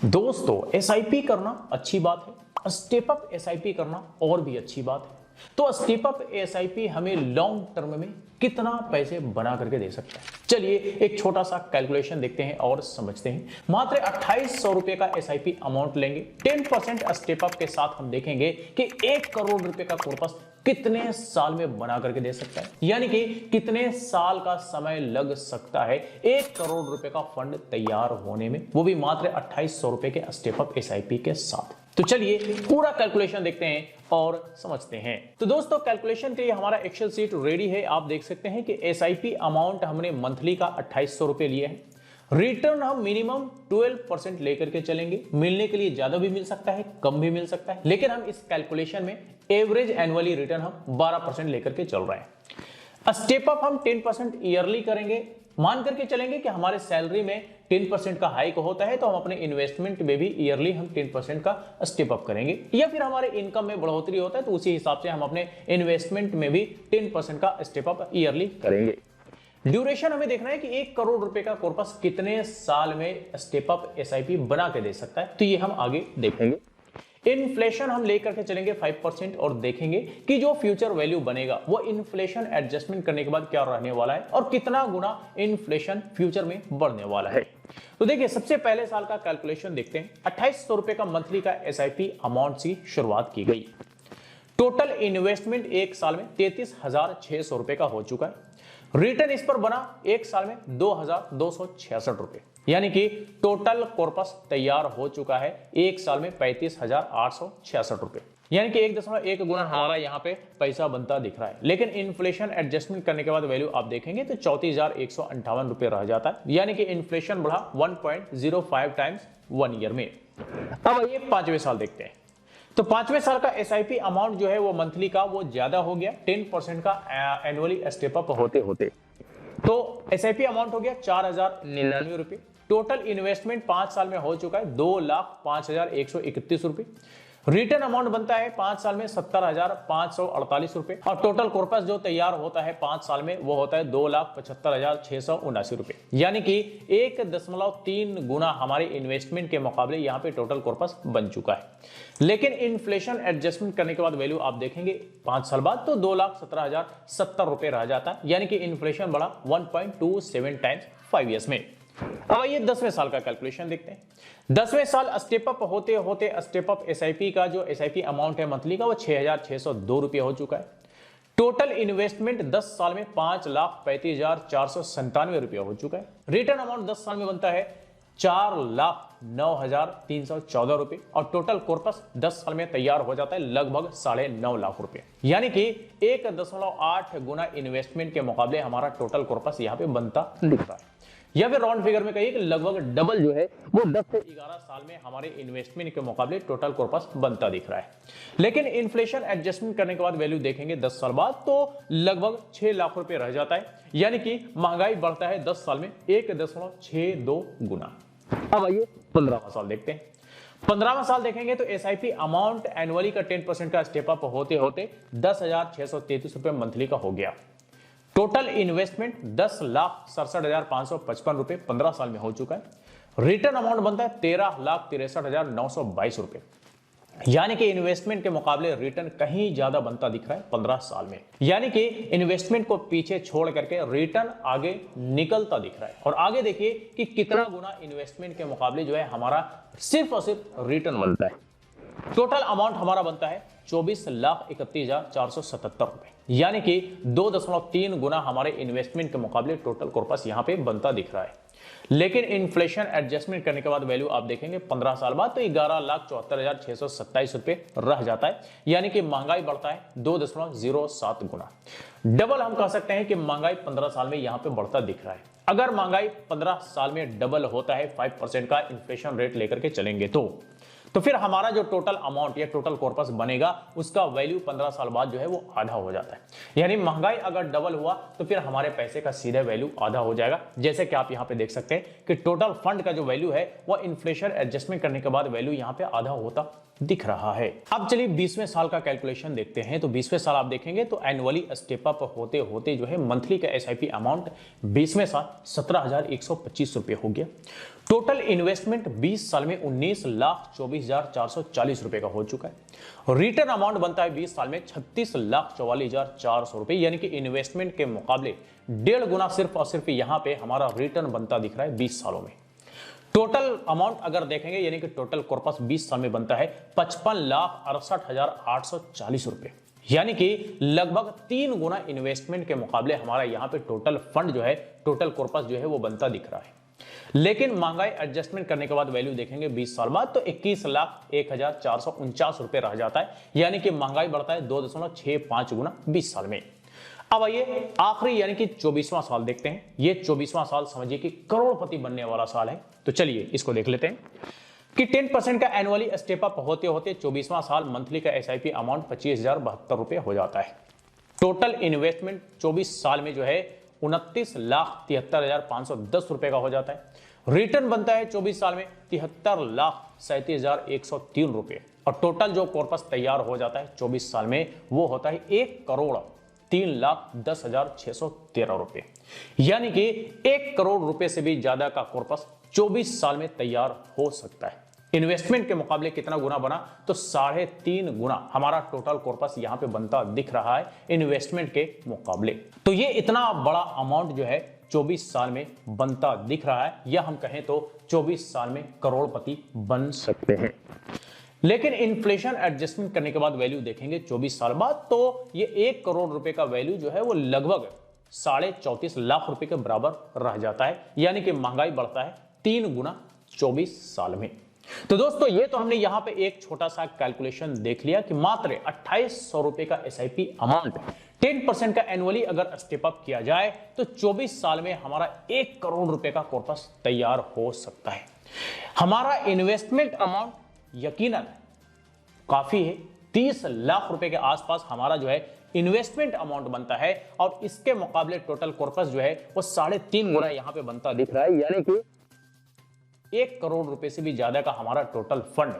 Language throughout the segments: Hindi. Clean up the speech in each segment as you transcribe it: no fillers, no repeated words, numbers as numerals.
दोस्तों एसआईपी करना अच्छी बात है, स्टेप अप एसआईपी करना और भी अच्छी बात है। तो स्टेप अप एसआईपी हमें लॉन्ग टर्म में कितना पैसे बना करके दे सकता है, चलिए एक छोटा सा कैलकुलेशन देखते हैं और समझते हैं। मात्र 2800 रुपए का एसआईपी अमाउंट लेंगे, 10% स्टेप अप के साथ हम देखेंगे कि 1 करोड़ रुपए का कॉर्पस कितने साल में बना करके दे सकता है, यानी कि कितने साल का समय लग सकता है 1 करोड़ रुपए का फंड तैयार होने में, वो भी मात्र 2800 रुपए के स्टेप अप एसआईपी के साथ। तो चलिए पूरा कैलकुलेशन देखते हैं और समझते हैं। तो दोस्तों कैलकुलेशन के लिए हमारा एक्सेल शीट रेडी है। आप देख सकते हैं कि एसआईपी अमाउंट हमने मंथली का 2800 रुपए लिए हैं। रिटर्न हम मिनिमम 12% लेकर के चलेंगे। मिलने के लिए ज्यादा भी मिल सकता है, कम भी मिल सकता है, लेकिन हम इस कैलकुलेशन में एवरेज एनुअली रिटर्न हम 12% लेकर के चल रहे हैं। स्टेप अप हम 10% ईयरली करेंगे। मान करके चलेंगे कि हमारे सैलरी में 10% का हाइक होता है, तो हम अपने इन्वेस्टमेंट में भी ईयरली हम 10% का स्टेप अप करेंगे, या फिर हमारे इनकम में बढ़ोतरी होता है तो उसी हिसाब से हम अपने इन्वेस्टमेंट में भी 10% का स्टेप अप ईयरली करेंगे। ड्यूरेशन हमें देखना है कि 1 करोड़ रुपए का कॉर्पस कितने साल में स्टेप अप एसआईपी बना के दे सकता है, तो ये हम आगे देखेंगे। इन्फ्लेशन हम लेकर के चलेंगे 5% और देखेंगे कि जो फ्यूचर वैल्यू बनेगा वो इन्फ्लेशन एडजस्टमेंट करने के बाद क्या रहने वाला है और कितना गुना इन्फ्लेशन फ्यूचर में बढ़ने वाला है। तो देखिए सबसे पहले साल का कैलकुलेशन देखते हैं। 2800 रुपए का मंथली का एसआईपी अमाउंट से शुरुआत की गई। टोटल इन्वेस्टमेंट एक साल में 33,600 रुपए का हो चुका है। रिटर्न इस पर बना एक साल में 2,266 रुपए, यानी कि टोटल कॉर्पस तैयार हो चुका है एक साल में 35,866 रुपए, यानी कि 1.1 गुना हमारा यहाँ पे पैसा बनता दिख रहा है। लेकिन इन्फ्लेशन एडजस्टमेंट करने के बाद वैल्यू आप देखेंगे तो 34,158 रुपए रह जाता है, यानी कि इन्फ्लेशन बढ़ा 1.05 टाइम्स 1 ईयर में। अब ये 5वें साल देखते हैं। तो 5वें साल का एसआईपी अमाउंट जो है वो मंथली का वो ज्यादा हो गया, 10% का एनुअली स्टेप अप होते होते तो एसआईपी अमाउंट हो गया 4,099 रुपए। टोटल इन्वेस्टमेंट 5 साल में हो चुका है 2,05,131 रुपए। रिटर्न अमाउंट बनता है 5 साल में 70,548 रुपए, और टोटल कॉर्पस जो तैयार होता है 5 साल में वो होता है 2,75,679 रुपए, यानी कि 1.3 गुना हमारे इन्वेस्टमेंट के मुकाबले यहाँ पे टोटल कॉर्पस बन चुका है। लेकिन इन्फ्लेशन एडजस्टमेंट करने के बाद वैल्यू आप देखेंगे 5 साल बाद तो 2,17,070 रुपए रह जाता है, यानी कि इन्फ्लेशन बढ़ा 1.27 टाइम्स 5 ईयर्स में। अब आइए 10वें साल का कैलकुलेशन देखते हैं। 10वें साल स्टेप अप होते होते स्टेप अप एसआईपी का जो एसआईपी अमाउंट है मंथली का वो 6,602 रुपए हो चुका है। टोटल इन्वेस्टमेंट 10 साल में 5,35,497 रुपए हो चुका है। रिटर्न अमाउंट 10 साल में बनता है 4,09,314 रुपए, और टोटल कॉर्पस 10 साल में तैयार हो जाता है लगभग 9.5 लाख रुपए, यानी कि 1.8 गुना इन्वेस्टमेंट के मुकाबले हमारा टोटल कॉर्पस यहाँ पे बनता दिख रहा है। या फिर राउंड फिगर में कहिए कि लगभग डबल जो है वो 10 से 11 साल में हमारे इन्वेस्टमेंट के मुकाबले टोटल कॉर्पस बनता दिख रहा है। लेकिन इन्फ्लेशन एडजस्टमेंट करने के बाद वैल्यू देखेंगे 10 साल बाद तो लगभग 6 लाख रुपए रह जाता है, यानी कि महंगाई बढ़ता है 10 साल में 1.62 गुना। अब आइए 15वां साल देखते हैं। 15वां साल देखेंगे तो एसआईपी अमाउंट एनुअली का 10% का स्टेप अप होते होते 10,633 रुपए मंथली का हो गया। टोटल इन्वेस्टमेंट 10,67,555 रुपए 15 साल में हो चुका है। रिटर्न अमाउंट बनता है 13,63,922 रुपए, यानी कि इन्वेस्टमेंट के मुकाबले रिटर्न कहीं ज्यादा बनता दिख रहा है 15 साल में, यानी कि इन्वेस्टमेंट को पीछे छोड़ करके रिटर्न आगे निकलता दिख रहा है। और आगे देखिए कि कितना गुना इन्वेस्टमेंट के मुकाबले जो है हमारा सिर्फ और सिर्फ रिटर्न बनता है। टोटल अमाउंट हमारा बनता है 24,31,477 रुपए, यानी कि 2.3 गुना हमारे इन्वेस्टमेंट के मुकाबले टोटल कॉर्पस यहां पे बनता दिख रहा है। लेकिन इन्फ्लेशन एडजस्टमेंट करने के बाद वैल्यू आप देखेंगे 15 साल बाद तो 11,74,627 रुपए रह जाता है, यानी कि महंगाई बढ़ता है 2.07 गुना। डबल हम कह सकते हैं कि महंगाई 15 साल में यहां पे बढ़ता दिख रहा है। अगर महंगाई 15 साल में डबल होता है 5% का इन्फ्लेशन रेट लेकर के चलेंगे तो फिर हमारा जो टोटल अमाउंट या टोटल कॉर्पस बनेगा उसका वैल्यू 15 साल बाद जो है वो आधा हो जाता है। यानी महंगाई अगर डबल हुआ तो फिर हमारे पैसे का सीधा वैल्यू आधा हो जाएगा, जैसे कि आप यहां पे देख सकते हैं कि टोटल फंड का जो वैल्यू है वो इन्फ्लेशन एडजस्टमेंट करने के बाद वैल्यू यहां पे आधा होता दिख रहा है। अब चलिए 20वें साल का कैलकुलेशन देखते हैं। तो 20वें साल आप देखेंगे तो एनुअली स्टेप अप होते होते जो है मंथली का एसआईपी अमाउंट 20वें साल 17,125 रुपए हो गया। टोटल इन्वेस्टमेंट 20 साल में 19,24,440 रुपए का हो चुका है। रिटर्न अमाउंट बनता है 20 साल में 36,44,400 रुपए, यानी कि इन्वेस्टमेंट के मुकाबले 1.5 गुना सिर्फ और सिर्फ यहां पे हमारा रिटर्न बनता दिख रहा है 20 सालों में। टोटल अमाउंट अगर देखेंगे, यानी कि टोटल कॉर्पस 20 साल में बनता है 55,68,840 रुपए, यानी कि लगभग 3 गुना इन्वेस्टमेंट के मुकाबले हमारा यहां पे टोटल फंड जो है, टोटल कॉर्पस जो है वो बनता दिख रहा है। लेकिन महंगाई एडजस्टमेंट करने के बाद वैल्यू देखेंगे 20 साल बाद तो 21,01,449 रुपए रह जाता है, यानी कि महंगाई बढ़ता है 2.65 गुना 20 साल में। अब आइए आखिरी यानी कि 24वां साल देखते हैं। ये 24वां साल समझिए कि करोड़पति बनने वाला साल है। तो चलिए इसको देख लेते हैं कि 10% का एनुअली स्टेप अप होते होते 24वां साल मंथली का एसआईपी अमाउंट 25,072 रुपए हो जाता है। टोटल इन्वेस्टमेंट 24 साल में जो है 29,73,510 रुपए का हो जाता है। रिटर्न बनता है 24 साल में 73,37,103 रुपए, और टोटल जो कॉर्पस तैयार हो जाता है 24 साल में वो होता है 1,03,10,613 रुपए, यानी कि 1 करोड़ रुपए से भी ज्यादा का कॉर्पस 24 साल में तैयार हो सकता है। इन्वेस्टमेंट के मुकाबले कितना गुना बना, तो 3.5 गुना हमारा टोटल कॉर्पस यहां पे बनता दिख रहा है इन्वेस्टमेंट के मुकाबले। तो ये इतना बड़ा अमाउंट जो है 24 साल में बनता दिख रहा है, या हम कहें तो 24 साल में करोड़पति बन सकते हैं। लेकिन इन्फ्लेशन एडजस्टमेंट करने के बाद वैल्यू देखेंगे 24 साल बाद तो ये 1 करोड़ रुपए का वैल्यू जो है वो लगभग 34.5 लाख रुपए के बराबर रह जाता है, यानी कि महंगाई बढ़ता है 3 गुना 24 साल में। तो दोस्तों ये तो हमने यहां पे एक छोटा सा कैलकुलेशन देख लिया कि मात्र 2800 रुपए का एसआईपी अमाउंट 10% का एनुअली अगर स्टेप अप किया जाए तो 24 साल में हमारा 1 करोड़ रुपए का कॉर्पस तैयार हो सकता है। हमारा इन्वेस्टमेंट अमाउंट यकीनन काफी है, 30 लाख रुपए के आसपास हमारा जो है इन्वेस्टमेंट अमाउंट बनता है, और इसके मुकाबले टोटल कॉर्पस जो है वो 3.5 गुना यहां पे बनता दिख रहा है, यानी कि 1 करोड़ रुपए से भी ज्यादा का हमारा टोटल फंड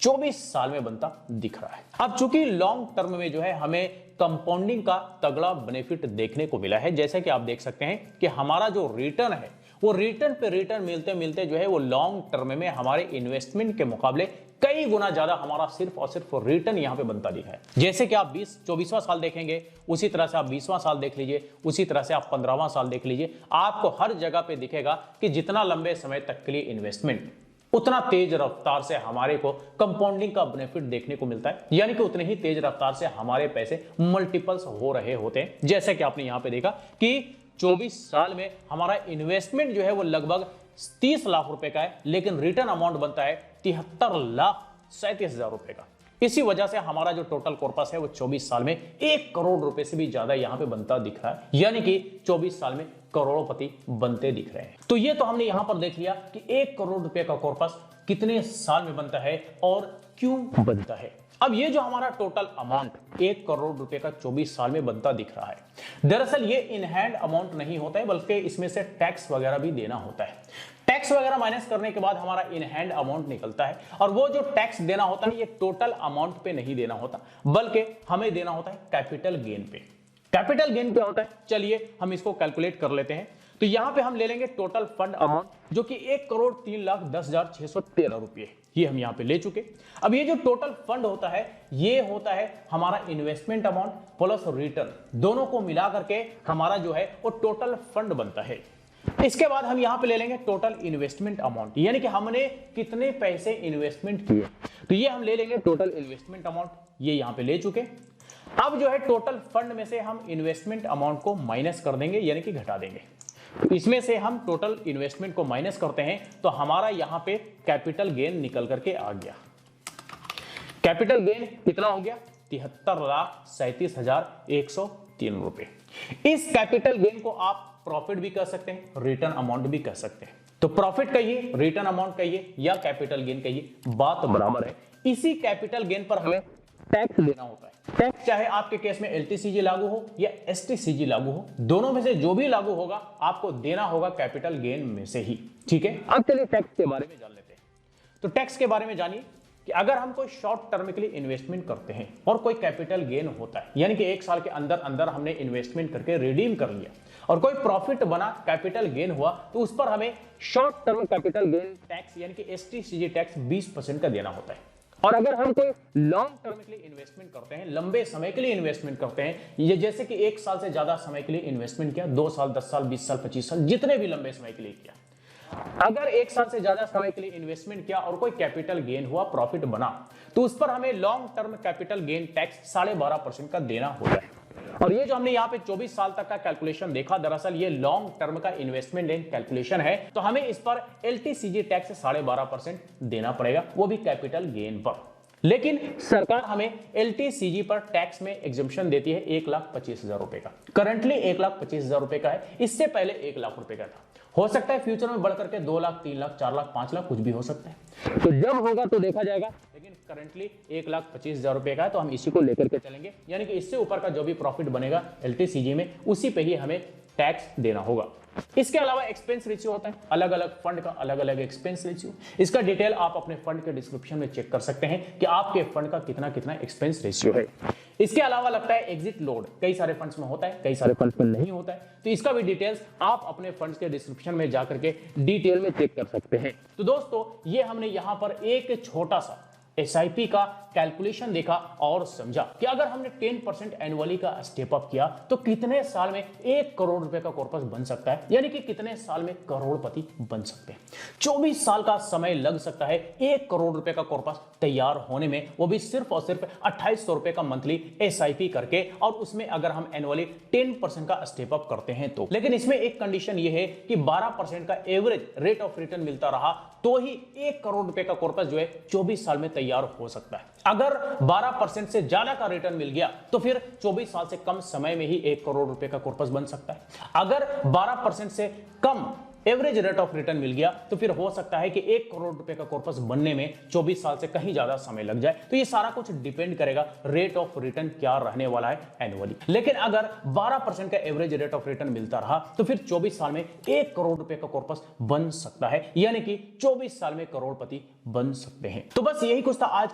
24 साल में बनता दिख रहा है। अब चूंकि लॉन्ग टर्म में जो है हमें कंपाउंडिंग का तगड़ा बेनिफिट देखने को मिला है, जैसे कि आप देख सकते हैं कि हमारा जो रिटर्न है वो रिटर्न पे रिटर्न मिलते मिलते जो है वो लॉन्ग टर्म में हमारे इन्वेस्टमेंट के मुकाबले कई गुना ज्यादा हमारा सिर्फ और सिर्फ रिटर्न यहां पे बनता दिखा है। जैसे कि आप 24वां साल देखेंगे, उसी तरह से आप 20वां साल देख लीजिए, उसी तरह से आप 15वां साल देख लीजिए, आपको हर जगह पे दिखेगा कि जितना लंबे समय तक के लिए इन्वेस्टमेंट, उतना तेज रफ्तार से हमारे को कंपाउंडिंग का बेनिफिट देखने को मिलता है, यानी कि उतने ही तेज रफ्तार से हमारे पैसे मल्टीपल्स हो रहे होते हैं। जैसे कि आपने यहां पे देखा कि 24 साल में हमारा इन्वेस्टमेंट जो है वो लगभग 30 लाख रुपए का है, लेकिन रिटर्न अमाउंट बनता है 73,37,000 रुपए का। इसी वजह से हमारा जो टोटल कॉर्पस है वो 24 साल में 1 करोड़ रुपए से भी ज्यादा यहां पे बनता दिख रहा है, यानी कि 24 साल में करोड़पति बनते दिख रहे हैं। तो ये तो हमने यहां पर देख लिया कि 1 करोड़ रुपए का कॉर्पस कितने साल में बनता है और क्यों बनता है। अब ये जो हमारा टोटल अमाउंट 1 करोड़ रुपए का 24 साल में बनता दिख रहा है, दरअसल ये इन हैंड अमाउंट नहीं होता है, बल्कि इसमें से टैक्स वगैरह भी देना होता है। टैक्स वगैरह माइनस करने के बाद हमारा इन हैंड अमाउंट निकलता है, और वो जो टैक्स देना होता है ये टोटल अमाउंट पे नहीं देना होता, बल्कि हमें देना होता है कैपिटल गेन पे। कैपिटल गेन क्या होता है, चलिए हम इसको कैलकुलेट कर लेते हैं। तो यहां पे हम ले लेंगे टोटल फंड अमाउंट जो कि 1,03,10,613 रुपए, ये हम यहां पे ले चुके। अब ये जो टोटल फंड होता है ये होता है हमारा इन्वेस्टमेंट अमाउंट प्लस रिटर्न, दोनों को मिला करके हमारा जो है वो टोटल फंड बनता है। इसके बाद हम यहां पे ले लेंगे टोटल इन्वेस्टमेंट अमाउंट, यानी कि हमने कितने पैसे इन्वेस्टमेंट किए, तो ये हम ले लेंगे टोटल इन्वेस्टमेंट अमाउंट, ये यहां पे ले चुके। अब जो है टोटल फंड में से हम इन्वेस्टमेंट अमाउंट को माइनस कर देंगे, यानी कि घटा देंगे। इसमें से हम टोटल इन्वेस्टमेंट को माइनस करते हैं तो हमारा यहां पे कैपिटल गेन निकल करके आ गया। कैपिटल गेन कितना हो गया, 73,37,103 रुपए। इस कैपिटल गेन को आप प्रॉफिट भी कह सकते हैं, रिटर्न अमाउंट भी कह सकते हैं। तो प्रॉफिट कहिए, रिटर्न अमाउंट कहिए या कैपिटल गेन कहिए, बात बराबर है। इसी कैपिटल गेन पर हमें टैक्स देना होता है। टैक्स चाहे आपके केस में एलटीसीजी लागू हो या एसटीसीजी लागू हो, दोनों में से जो भी लागू होगा आपको देना होगा कैपिटल गेन में से ही। ठीक है, अब चलिए टैक्स के बारे में जान लेते हैं। तो टैक्स के बारे में जानिए कि अगर हम कोई शॉर्ट टर्म के लिए इन्वेस्टमेंट करते हैं और कोई कैपिटल गेन होता है, यानी कि 1 साल के अंदर अंदर हमने इन्वेस्टमेंट करके रिडीम कर लिया और कोई प्रॉफिट बना, कैपिटल गेन हुआ, तो उस पर हमें short term capital gain tax यानी कि एसटीसीजी टैक्स 20% का देना होता है। और अगर हम कोई लॉन्ग टर्म के लिए इन्वेस्टमेंट करते हैं, लंबे समय के लिए इन्वेस्टमेंट करते हैं, ये जैसे कि 1 साल से ज्यादा समय के लिए इन्वेस्टमेंट किया, 2 साल, 10 साल, 20 साल, 25 साल, जितने भी लंबे समय के लिए किया, अगर 1 साल से ज्यादा समय के लिए इन्वेस्टमेंट किया और कोई कैपिटल गेन हुआ, प्रॉफिट बना, तो उस पर हमें long term capital gain tax 12.5% का देना होता है। और ये जो हमने यहाँ पे 24 साल तक का कैलकुलेशन देखा, दरअसल ये लॉन्ग टर्म का इन्वेस्टमेंट एंड कैलकुलेशन है, तो हमें इस पर एलटीसीजी टैक्स 12.5% देना पड़ेगा, वो भी कैपिटल गेन पर। लेकिन सरकार हमें एलटीसीजी पर टैक्स में एग्जम्पशन देती है 1,25,000 रुपए का। करंटली 1,25,000 रुपए का है, इससे पहले 1 लाख रुपए का था। हो सकता है फ्यूचर में बढ़कर के 2 लाख, 3 लाख, 4 लाख, 5 लाख कुछ भी हो सकता है, तो जब होगा तो देखा जाएगा। लेकिन करंटली 1,25,000 रुपए का है, तो हम इसी को लेकर के चलेंगे, यानी कि इससे ऊपर का जो भी प्रॉफिट बनेगा एलटीसीजी में, उसी पे ही हमें टैक्स देना होगा। इसके अलावा एक्सपेंस रेशियो होता है, अलग अलग फंड का अलग अलग एक्सपेंस रेशियो। इसका डिटेल आप अपने फंड के डिस्क्रिप्शन में चेक कर सकते हैं कि आपके फंड का कितना कितना एक्सपेंस रेशियो है। इसके अलावा लगता है एग्जिट लोड, कई सारे फंड्स में होता है, कई सारे फंड्स में नहीं होता है, तो इसका भी डिटेल्स आप अपने फंड्स के डिस्क्रिप्शन में जाकर के डिटेल में चेक कर सकते हैं। तो दोस्तों, ये हमने यहां पर एक छोटा सा एसआईपी का कैलकुलेशन देखा और समझा कि अगर हमने 10% एनुअली का स्टेप अप किया तो कितने साल में 1 करोड़ रुपए का कॉर्पस बन सकता है, यानी कि कितने साल में करोड़पति बन सकते हैं। 24 साल का समय लग सकता है 1 करोड़ रुपए का कॉर्पस तैयार होने में, वो भी सिर्फ और सिर्फ 2800 रुपए का मंथली एसआईपी करके, और उसमें अगर हम एनुअली 10% का स्टेप अप करते हैं तो। लेकिन इसमें एक कंडीशन ये है कि 12% का एवरेज रेट ऑफ रिटर्न मिलता रहा तो ही 1 करोड़ रुपए का कॉर्पस जो है 24 साल में तैयार हो सकता है। अगर 12% से ज्यादा का रिटर्न मिल गया तो फिर 24 साल से कम समय में ही 1 करोड़ रुपए का कॉर्पस बन सकता है। अगर 12% से कम एवरेज रेट ऑफ रिटर्न मिल गया तो फिर हो सकता है कि 1 करोड़ रुपए का कॉर्पस बनने में 24 साल से कहीं ज्यादा समय लग जाए। तो ये सारा कुछ डिपेंड करेगा रेट ऑफ रिटर्न क्या रहने वाला है एनुअली। लेकिन अगर 12% का एवरेज रेट ऑफ रिटर्न मिलता रहा तो फिर 24 साल में 1 करोड़ रुपए का कॉर्पस बन सकता है, यानी कि 24 साल में करोड़पति बन सकते हैं। तो बस यही कुछ था आज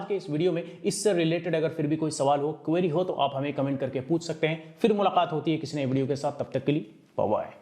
के इस वीडियो में। इससे रिलेटेड अगर फिर भी कोई सवाल हो, क्वेरी हो, तो आप हमें कमेंट करके पूछ सकते हैं। फिर मुलाकात होती है किसी नए वीडियो के साथ, तब तक के लिए बाय बाय।